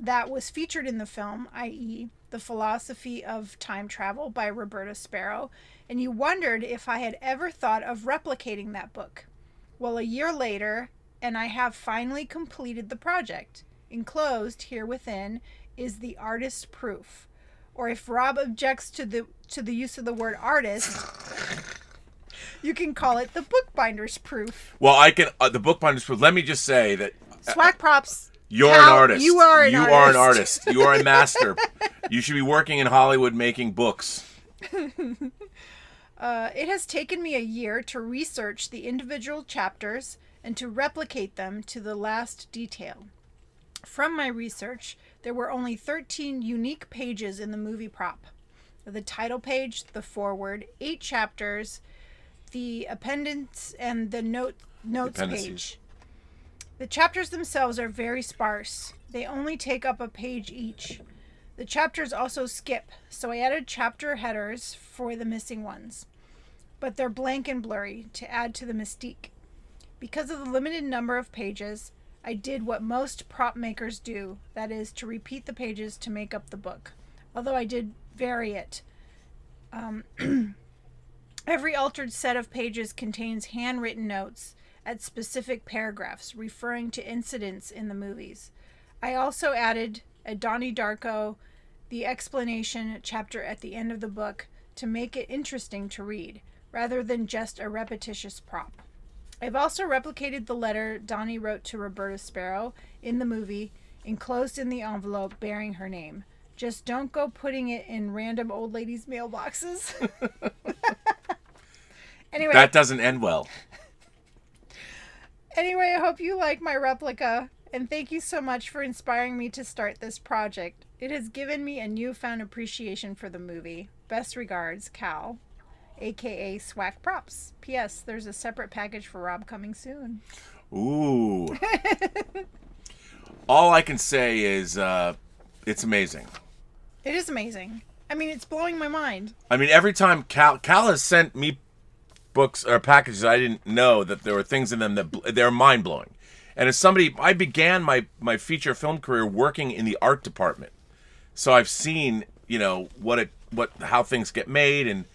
that was featured in the film, i.e., The Philosophy of Time Travel by Roberta Sparrow, and you wondered if I had ever thought of replicating that book. Well, a year later, and I have finally completed the project. Enclosed here within is the artist's proof. Or if Rob objects to the use of the word artist, you can call it the bookbinder's proof. Well, I can the bookbinder's proof. Let me just say that Swag props. You're an artist. You are an artist. You are a master. You should be working in Hollywood making books. It has taken me a year to research the individual chapters and to replicate them to the last detail. From my research, there were only 13 unique pages in the movie prop. The title page, the foreword, 8 chapters, the appendix, and the notes page. The chapters themselves are very sparse. They only take up a page each. The chapters also skip, so I added chapter headers for the missing ones. But they're blank and blurry to add to the mystique. Because of the limited number of pages, I did what most prop makers do, that is, to repeat the pages to make up the book. Although I did vary it. Every altered set of pages contains handwritten notes at specific paragraphs referring to incidents in the movies. I also added a Donnie Darko, the explanation chapter at the end of the book to make it interesting to read, rather than just a repetitious prop. I've also replicated the letter Donnie wrote to Roberta Sparrow in the movie, enclosed in the envelope bearing her name. Just don't go putting it in random old ladies' mailboxes. Anyway. That doesn't end well. Anyway, I hope you like my replica, and thank you so much for inspiring me to start this project. It has given me a newfound appreciation for the movie. Best regards, Cal, a.k.a. Swack Props. P.S. There's a separate package for Rob coming soon. Ooh. All I can say is it's amazing. It is amazing. I mean, it's blowing my mind. I mean, every time Cal has sent me books or packages, I didn't know that there were things in them that they're mind-blowing. And as somebody, I began my feature film career working in the art department. So I've seen, how things get made, and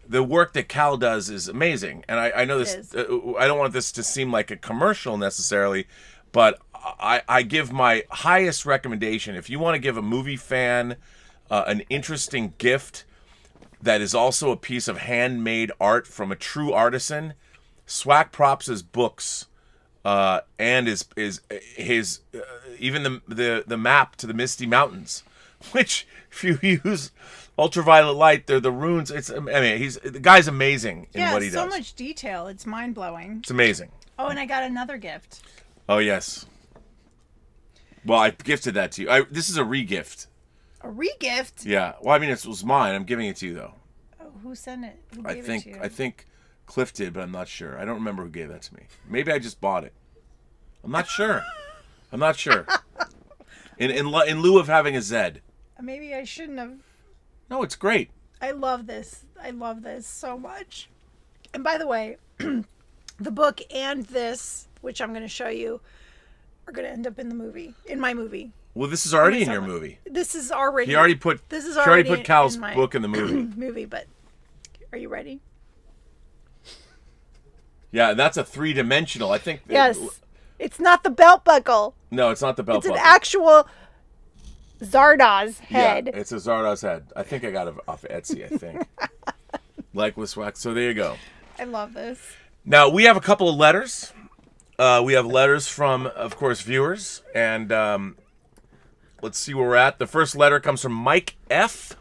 the work that Cal does is amazing. And I know this, I don't want this to seem like a commercial necessarily, but I give my highest recommendation. If you want to give a movie fan an interesting gift that is also a piece of handmade art from a true artisan, Swack Props' books and his even the map to the Misty Mountains, which if you use ultraviolet light, they're the runes. The guy's amazing in what he does. Yeah, so much detail. It's mind blowing. It's amazing. Oh, and I got another gift. Oh yes. Well, I gifted that to you. This is a re-gift. A re-gift? Yeah. Well, I mean, it was mine. I'm giving it to you, though. Oh, who sent it? Who gave it to you? I think Cliff did, but I'm not sure. I don't remember who gave that to me. Maybe I just bought it. I'm not sure. In lieu of having a Z. Maybe I shouldn't have. No, it's great. I love this. I love this so much. And by the way, the book and this, which I'm going to show you, are going to end up in my movie. Well, this is already in your movie. This is already. She already put Cal's book in the movie. Movie, but are you ready? Yeah, that's a 3-dimensional. I think. Yes, it's not the belt buckle. No, it's not the belt buckle. It's an actual Zardoz head. Yeah, it's a Zardoz head. I think I got it off Etsy. I think. Like with wax. So there you go. I love this. Now we have a couple of letters. We have letters from, of course, viewers, and let's see where we're at. The first letter comes from Mike F.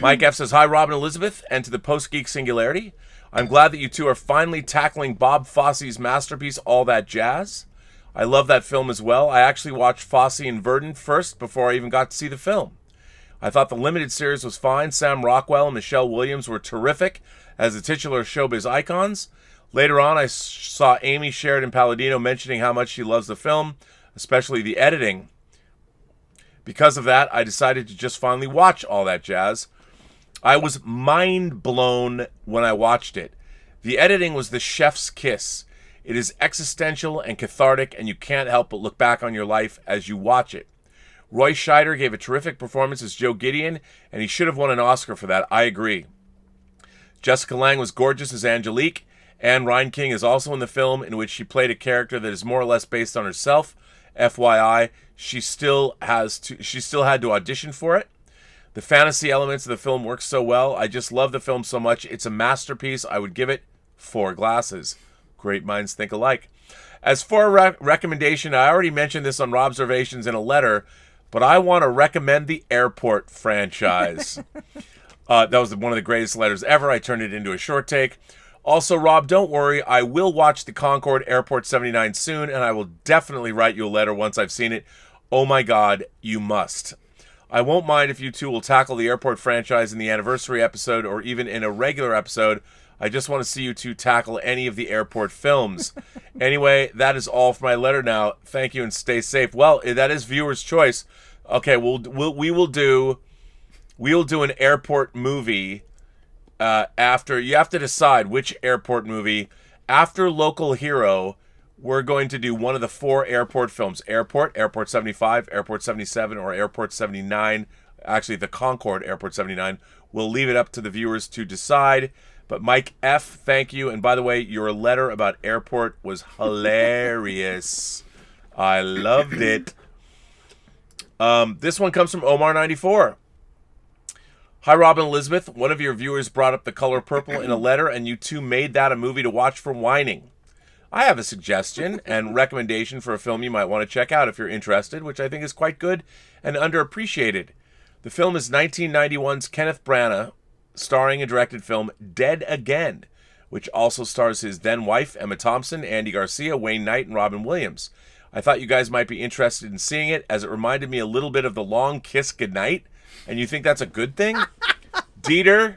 Mike F says, "Hi, Rob and Elysabeth, and to the Post-Geek Singularity. I'm glad that you two are finally tackling Bob Fosse's masterpiece, All That Jazz. I love that film as well. I actually watched Fosse and Verdon first before I even got to see the film. I thought the limited series was fine. Sam Rockwell and Michelle Williams were terrific as the titular showbiz icons. Later on, I saw Amy Sheridan-Palladino mentioning how much she loves the film, especially the editing. Because of that, I decided to just finally watch All That Jazz. I was mind blown when I watched it. The editing was the chef's kiss. It is existential and cathartic, and you can't help but look back on your life as you watch it. Roy Scheider gave a terrific performance as Joe Gideon, and he should have won an Oscar for that. I agree. Jessica Lange was gorgeous as Angelique. Anne Reinking is also in the film, in which she played a character that is more or less based on herself. FYI, she still had to audition for it. The fantasy elements of the film work so well. I just love the film so much. It's a masterpiece. I would give it 4 glasses. Great minds think alike. As for a recommendation, I already mentioned this on Rob's Observations in a letter, but I want to recommend the Airport franchise. That was one of the greatest letters ever. I turned it into a short take. Also, Rob, don't worry. I will watch the Concorde Airport 79 soon, and I will definitely write you a letter once I've seen it. Oh my God, you must. I won't mind if you two will tackle the Airport franchise in the anniversary episode or even in a regular episode. I just want to see you two tackle any of the Airport films. Anyway, that is all for my letter now. Thank you and stay safe. Well, that is viewer's choice. Okay, we will do an Airport movie after. You have to decide which Airport movie. After Local Hero, we're going to do one of the 4 Airport films. Airport 75, Airport 77, or Airport 79. Actually, the Concorde Airport 79. We'll leave it up to the viewers to decide. But Mike F., thank you. And by the way, your letter about Airport was hilarious. I loved it. This one comes from Omar94. Hi, Rob and Elizabeth. One of your viewers brought up The Color Purple in a letter, and you two made that a movie to watch for WINEning. I have a suggestion and recommendation for a film you might want to check out if you're interested, which I think is quite good and underappreciated. The film is 1991's Kenneth Branagh, starring and directed film Dead Again, which also stars his then-wife, Emma Thompson, Andy Garcia, Wayne Knight, and Robin Williams. I thought you guys might be interested in seeing it, as it reminded me a little bit of The Long Kiss Goodnight, and you think that's a good thing? Dieter,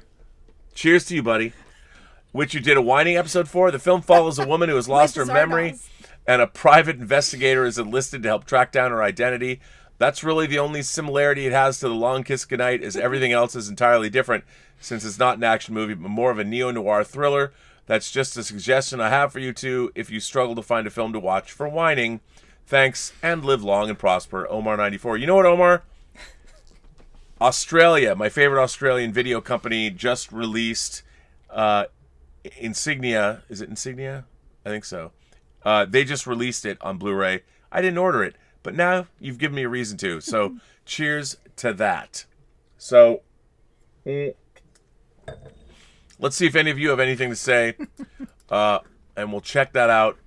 cheers to you, buddy. Which you did a WINEning episode for. The film follows a woman who has lost her memory, and a private investigator is enlisted to help track down her identity. That's really the only similarity it has to The Long Kiss Goodnight, as everything else is entirely different, since it's not an action movie, but more of a neo-noir thriller. That's just a suggestion I have for you two if you struggle to find a film to watch for WINEning. Thanks, and live long and prosper, Omar94. You know what, Omar? Australia, my favorite Australian video company, just released Insignia. Is it Insignia? I think so. They just released it on Blu-ray. I didn't order it, but now you've given me a reason to. So cheers to that. So let's see if any of you have anything to say, and we'll check that out.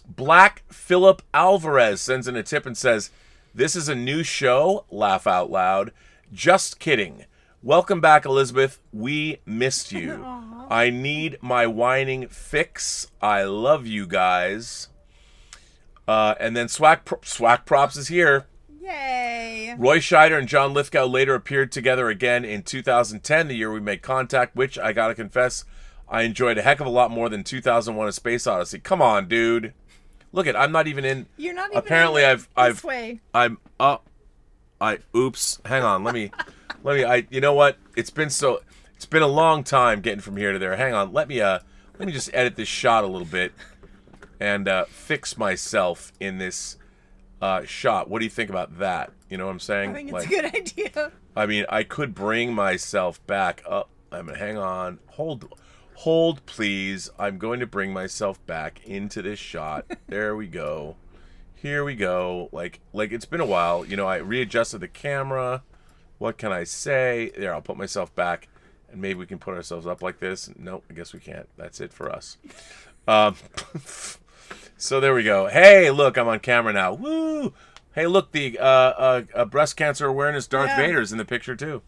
Black Philip Alvarez sends in a tip and says, "This is a new show, laugh out loud. Just kidding. Welcome back, Elizabeth. We missed you. Aww. I need my WINEning fix. I love you guys." And then Swag Props is here. Yay. Roy Scheider and John Lithgow later appeared together again in 2010, the year we made contact, which, I gotta confess, I enjoyed a heck of a lot more than 2001: A Space Odyssey. Come on, dude. Look it, I'm not even in. You're not even apparently in this way. I'm up. Oops. Hang on. Let me. You know what? It's been a long time getting from here to there. Hang on. Let me just edit this shot a little bit and fix myself in this shot. What do you think about that? You know what I'm saying? I think it's a good idea. I mean, I could bring myself back up. Hang on. Hold, please. I'm going to bring myself back into this shot. There we go. Here we go. Like it's been a while. You know, I readjusted the camera. What can I say? There, I'll put myself back, and maybe we can put ourselves up like this. Nope, I guess we can't. That's it for us. So there we go. Hey, look, I'm on camera now. Woo! Hey, look, the breast cancer awareness Darth Vader's in the picture too,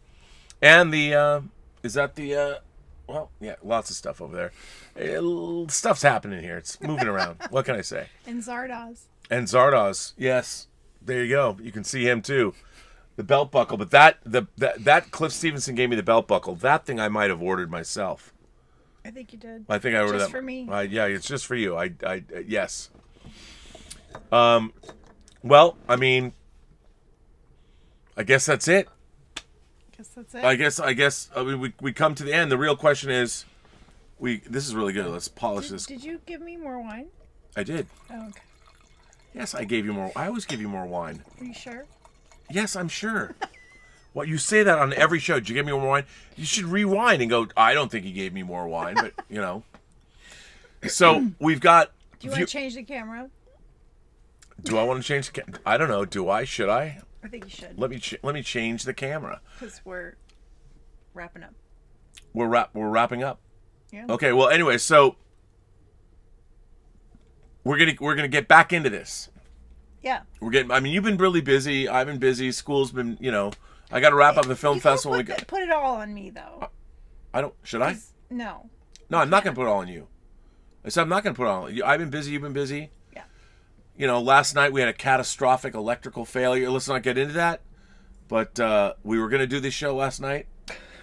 and the is that the Well, yeah, lots of stuff over there. Stuff's happening here. It's moving around. What can I say? And Zardoz. And Zardoz, yes. There you go. You can see him too. The belt buckle, but that Cliff Stevenson gave me the belt buckle. That thing I might have ordered myself. I think you did. I think I ordered just that for me. Yeah, it's just for you. Yes. Well, I mean, I guess that's it. I guess. I mean, we come to the end. The real question is, this is really good. Let's polish this. Did you give me more wine? I did. Oh, okay. Yes, I gave you more. I always give you more wine. Are you sure? Yes, I'm sure. Well, you say that on every show. Did you give me more wine? You should rewind and go, I don't think he gave me more wine, but, you know. So, we've got... Do you want to change the camera? Do I want to change the camera? I don't know. Do I? Should I? I think you should. Let me change the camera. Because we're wrapping up. We're wrapping up. Yeah. Okay, well, anyway, so... We're gonna get back into this. Yeah. I mean, you've been really busy. I've been busy. School's been, you know... I got to wrap up the film festival. Put it all on me, though. I don't. Should I? No. No, I'm not going to put it all on you. I said I'm not going to put it all on you. I've been busy. You've been busy. Yeah. You know, last night we had a catastrophic electrical failure. Let's not get into that. But we were going to do this show last night.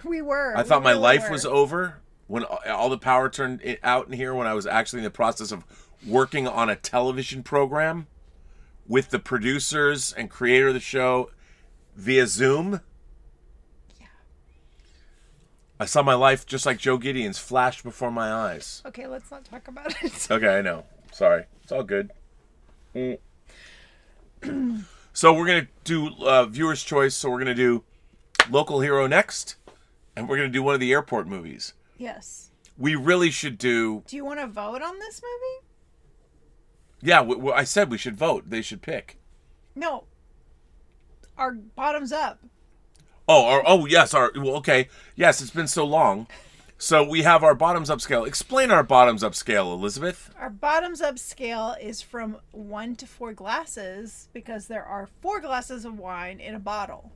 We were. I thought my life was over when all the power turned out in here when I was actually in the process of working on a television program with the producers and creator of the show via Zoom. Yeah. I saw my life just like Joe Gideon's flash before my eyes. Okay, let's not talk about it. Okay, I know. Sorry. It's all good. So we're going to do viewer's choice. So we're going to do Local Hero next. And we're going to do one of the airport movies. Yes. We really should do... Do you want to vote on this movie? Yeah, I said we should vote. They should pick. No. Our bottoms up. Oh, yes. Okay. Yes, it's been so long. So we have our bottoms up scale. Explain our bottoms up scale, Elysabeth. Our bottoms up scale is from 1 to 4 glasses because there are 4 glasses of wine in a bottle.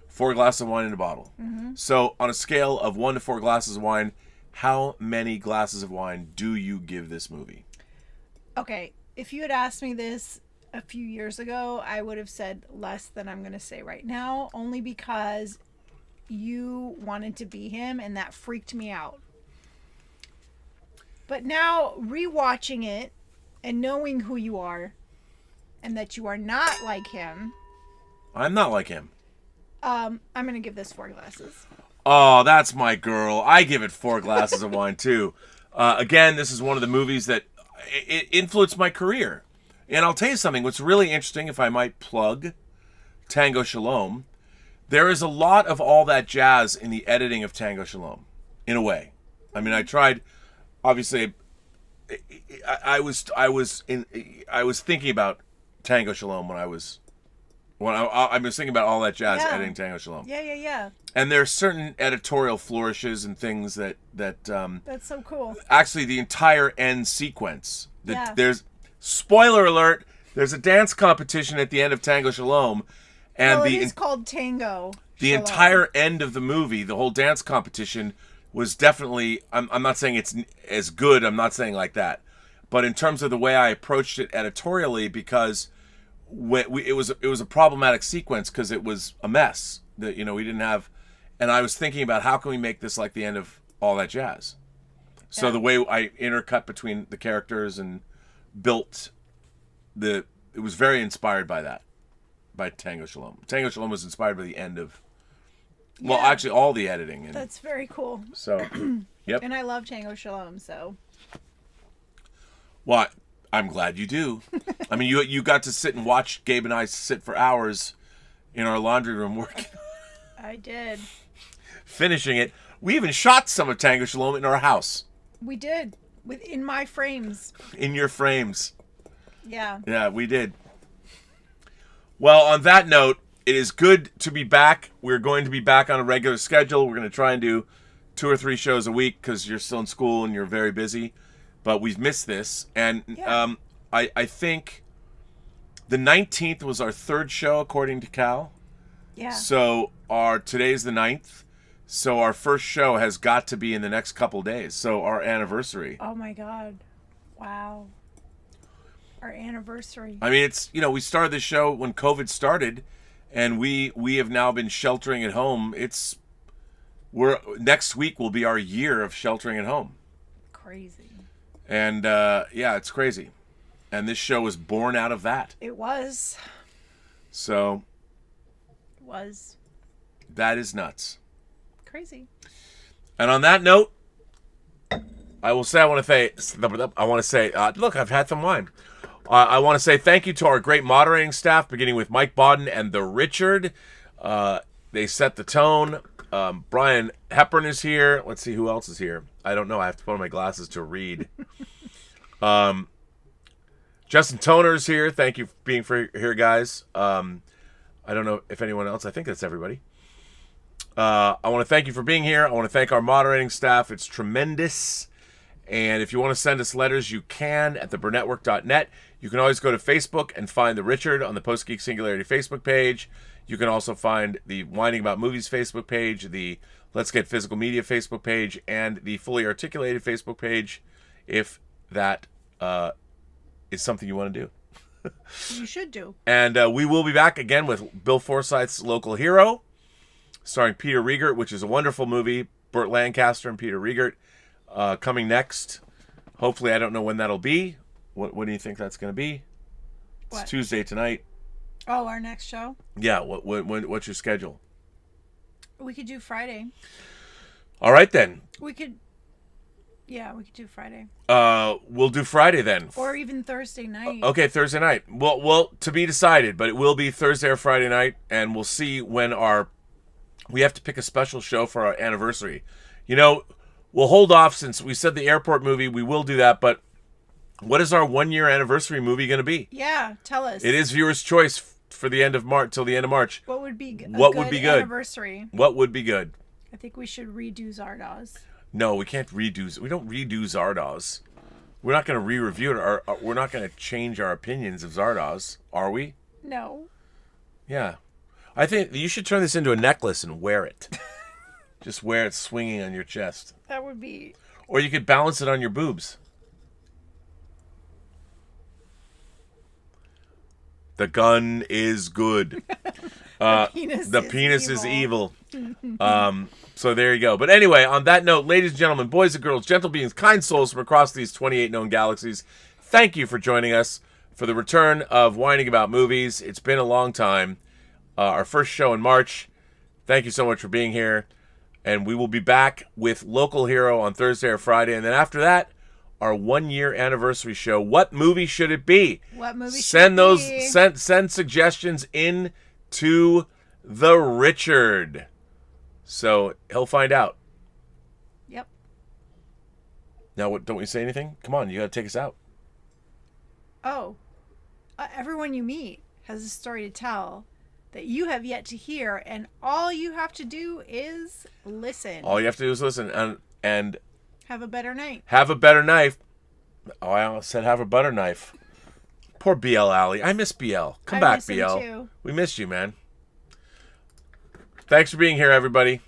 4 glasses of wine in a bottle. Mm-hmm. So on a scale of 1 to 4 glasses of wine, how many glasses of wine do you give this movie? Okay. If you had asked me this a few years ago, I would have said less than I'm going to say right now, only because you wanted to be him and that freaked me out. But now, rewatching it and knowing who you are and that you are not like him. I'm not like him. I'm going to give this 4 glasses. Oh, that's my girl. I give it 4 glasses of wine, too. Again, this is one of the movies that it influenced my career. And I'll tell you something. What's really interesting, if I might plug Tango Shalom, there is a lot of all that jazz in the editing of Tango Shalom, in a way. I mean, I tried. Obviously, I was thinking about Tango Shalom when I was thinking about all that jazz editing Tango Shalom. Yeah. And there's certain editorial flourishes and things that that's so cool. Actually, the entire end sequence. There's spoiler alert. There's a dance competition at the end of Tango Shalom, and it is called Tango. The Shalom. entire end of the movie, the whole dance competition, was definitely. I'm not saying it's as good. I'm not saying like that, but in terms of the way I approached it editorially, because it was a problematic sequence because it was a mess that we didn't have, and I was thinking about how can we make this like the end of All That Jazz. So the way I intercut between the characters and built it was very inspired by that, by Tango Shalom. Tango Shalom was inspired by the end of, actually all the editing. And, that's very cool. So, yep. And I love Tango Shalom, so. Well, I'm glad you do. I mean, you got to sit and watch Gabe and I sit for hours in our laundry room working. I did. Finishing it. We even shot some of Tango Shalom in our house. We did. In my frames. In your frames. Yeah. Yeah, we did. Well, on that note, it is good to be back. We're going to be back on a regular schedule. We're going to try and do 2 or 3 shows a week because you're still in school and you're very busy. But we've missed this. And I think the 19th was our 3rd show, according to Cal. Yeah. So today's the 9th. So our first show has got to be in the next couple days. So our anniversary. Oh my God. Wow. Our anniversary. I mean, it's, we started the show when COVID started, and we have now been sheltering at home. Next week will be our year of sheltering at home. Crazy. And yeah, it's crazy. And this show was born out of that. It was. So. It was. That is nuts. Crazy. And on that note, I want to say, look, I've had some wine. I want to say thank you to our great moderating staff, beginning with Mike Bodden and the Richard. They set the tone. Brian Hepburn is here. Let's see who else is here. I don't know. I have to put on my glasses to read. Justin Toner's here. Thank you for being here, guys. I don't know if anyone else. I think that's everybody. I want to thank you for being here. I want to thank our moderating staff. It's tremendous. And if you want to send us letters, you can at theBurnettwork.net. You can always go to Facebook and find the Richard on the Post-Geek Singularity Facebook page. You can also find the WINEning About Movies Facebook page, the Let's Get Physical Media Facebook page, and the Fully Articulated Facebook page, if that is something you want to do. You should do. And we will be back again with Bill Forsyth's Local Hero, starring Peter Riegert, which is a wonderful movie. Burt Lancaster and Peter Riegert coming next. Hopefully, I don't know when that'll be. What do you think that's going to be? It's Tuesday tonight. Oh, our next show? Yeah. What's your schedule? We could do Friday. All right, then. We could do Friday. We'll do Friday then. Or even Thursday night. Okay, Thursday night. Well, to be decided, but it will be Thursday or Friday night, and we'll see when we have to pick a special show for our anniversary. We'll hold off since we said the airport movie. We will do that, but what is our 1-year anniversary movie going to be? Yeah, tell us. It is viewer's choice for the end of March till the end of March. What would be good? Anniversary? What would be good? I think we should redo Zardoz. No, we can't redo. We don't redo Zardoz. We're not going to re-review it. Or we're not going to change our opinions of Zardoz, are we? No. Yeah, I think you should turn this into a necklace and wear it. Just wear it swinging on your chest. That would be. Or you could balance it on your boobs. The gun is good. The penis is evil. So there you go. But anyway, on that note, ladies and gentlemen, boys and girls, gentle beings, kind souls from across these 28 known galaxies, thank you for joining us for the return of WINEning About Movies. It's been a long time. Our first show in March. Thank you so much for being here. And we will be back with Local Hero on Thursday or Friday. And then after that, our 1-year anniversary show. What movie should it be? What movie should it be? Send suggestions in to the Richard. So he'll find out. Yep. Now, don't we say anything? Come on, you got to take us out. Oh. Everyone you meet has a story to tell that you have yet to hear, and all you have to do is listen. All you have to do is listen and have a better night. Have a better knife. Oh, I almost said have a butter knife. Poor BL Alley. I miss BL. Come back, BL. Too. We missed you, man. Thanks for being here, everybody.